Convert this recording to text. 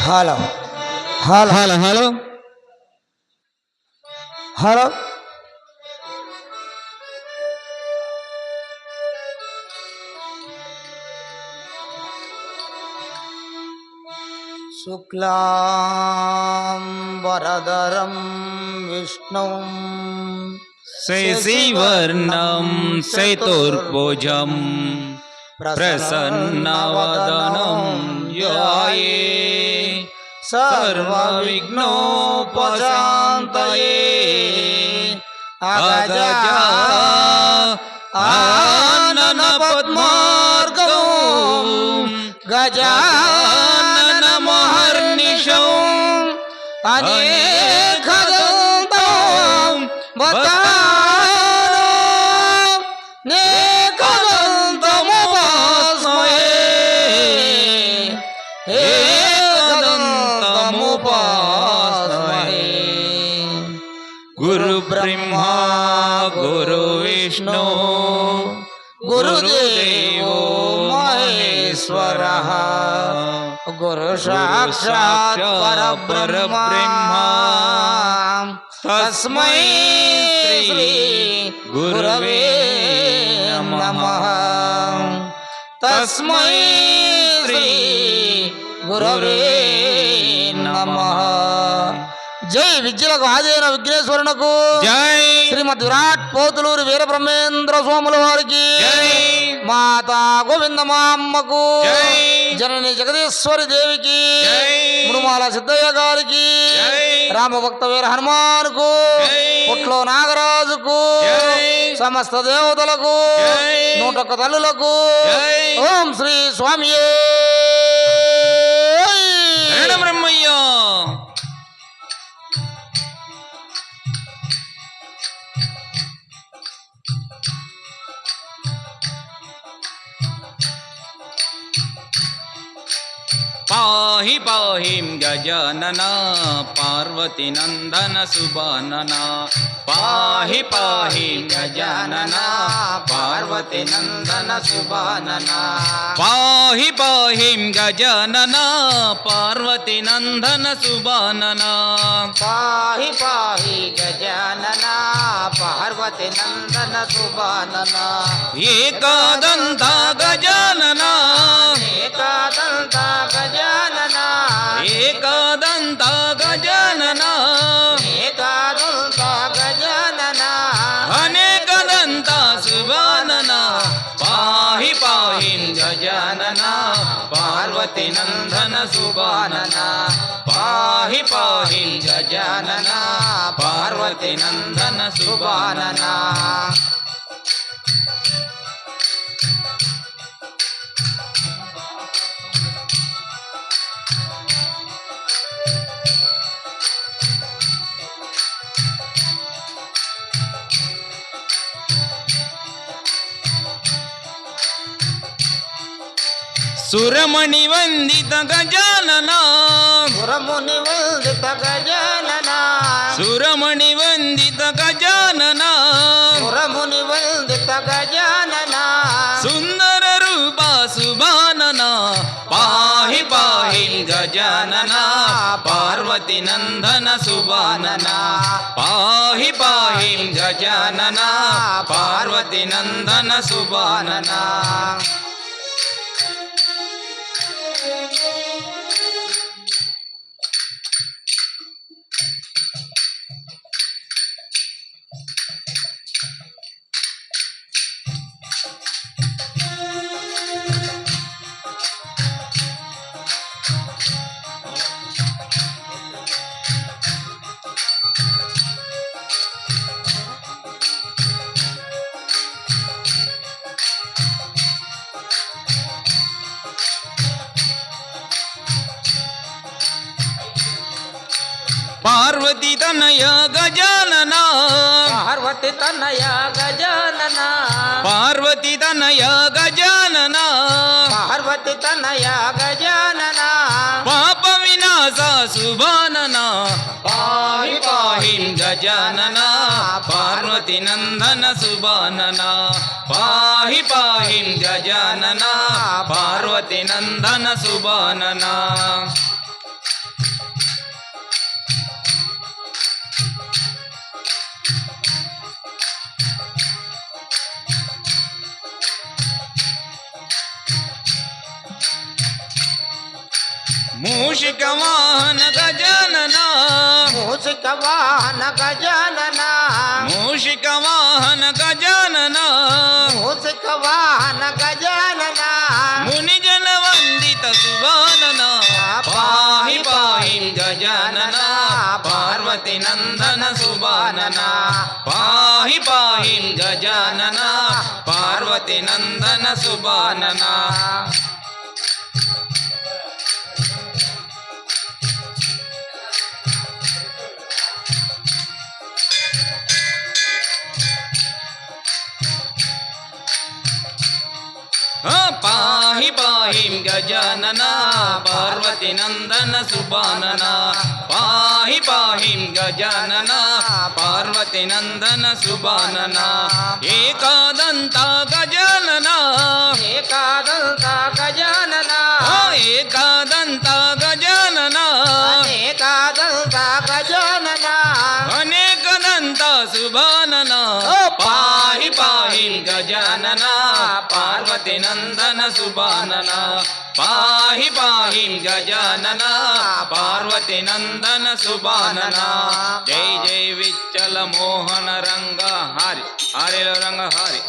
Hello hello hello hello hello శుక్లాంబరధరం విష్ణుం శశివర్ణం చతుర్భుజం ప్రసన్నవదనం ధ్యాయే సర్వవిఘ్నోపశాంతయే అగజా ఆనన పద్మార్గం గజానన మహర్నిశం అనేకదంతం భక్తానాం నేకదంతముపాస్మహే ఏకదంతముపాస్మహే గురు బ్రహ్మా గురు విష్ణు గురుదేవో మహేశ్వరః గురు సాక్షాత్ పరబ్రహ్మ తస్మై శ్రీ గురవే నమః తస్మై శ్రీ గురవే నమః. జై విద్యలకు ఆదిన విఘ్నేశ్వరునకు జై శ్రీమద్ విరాట్ పోతులూరు వీరబ్రహ్మేంద్ర స్వాముల వారికి జై మాతా గోవిందమ్మ అమ్మకు జై జనని జగదీశ్వరి దేవికి జై ముడుమాల సిద్ధయ్య గారికి జై రామభక్త వీర హనుమానుకు జై పుట్లో నాగరాజుకు జై సమస్త దేవతలకు జై 101 తల్లులకు జై ఓం శ్రీ స్వామి బ్రహ్మయ్య పాహి పాహిం గజానన పార్వతి నందన సుబానన పాహి పాహిం గజానన పార్వతి నందన సుబానన పాహి పాహిం గజానన పార్వతి నందన సుబానన పాహి పాహి గజానన పార్వతి నందన సుబానన ఏకాదంత గజానన ఏకాదంత గజానన ఏకాదంత గజానన ఏకాదంత గజానన అనేకదంత సుబానన పాహి పాహిం గజానన పార్వతి నందన సుబానన పాహి పాహిం గజానన పార్వతి నందన సుబానన సురమణి వందిత గజానన పురముని వందిత గజానన సురమణి వందిత గజానన పురముని వందిత గజానన సుందర రూప సుబానన పాహి పాహిం గజానన పార్వతి నందన సుబానన పాహి పాహిం గజానన పార్వతి నందన సుబానన పార్వతి తనయ గజానన పార్వతి తనయ గజానన పార్వతి తనయ గజానన పార్వతి తనయ గజానన పాప వినాశ సుబానన పాహి పాహిం గజానన పార్వతి నందన సుబానన పాహి పాహిం గజానన పార్వతి నందన సుబానన ಮೂಷಿಕ ವಾಹನ ಗಜಾನನ ಮೂಷಿಕ ವಾಹನ ಗಜಾನನ ಮೂಷಿಕ ವಾಹನ ಗಜಾನನ ಮೂಷಿಕ ವಾಹನ ಗಜಾನನ ಮುನಿಜನ ವಂದಿತ ಸುಬಾನನ ಪಾಹಿ ಪಾಹಿಂ ಗಜಾನನ ಪಾರ್ವತಿ ನಂದನ ಸುಬಾನನ ಪಾಹಿ ಪಾಹಿಂ ಗಜಾನನ ಪಾರ್ವತಿ ನಂದನ ಸುಬಾನನ ಪಾಹಿ ಪಾಹಿಂ ಗಜಾನನ ಪಾರ್ವತಿ ನಂದನ ಸುಬಾನನ ಪಾಹಿ ಪಾಹಿಂ ಗಜಾನನ ಪಾರ್ವತಿ ನಂದನ ಸುಬಾನನ ಏಕಾದಂತ ಗಜಾನನ ಏಕಾದಂತ ಗಜಾನನ ಏಕಾದಂತ ಗಜಾನನ ಏಕಾದಂತ ಗಜಾನನ ಅನೇಕದಂತ ಸುಬಾನನ ಪಾಹಿ ಪಾಹಿಂ ಗಜಾನನ ಪಾರ್ವತಿ ನಂದನ ಸುಬಾನನ ಪಾಹಿ ಪಾಹಿಂ ಗಜಾನನ ಪಾರ್ವತಿ ನಂದನ ಸುಬಾನನ ಜೈ ಜೈ ವಿಠ್ಠಲ ಮೋಹನ ರಂಗ ಹಾರಿ ಹಾರಿಲ ರಂಗ ಹಾರಿ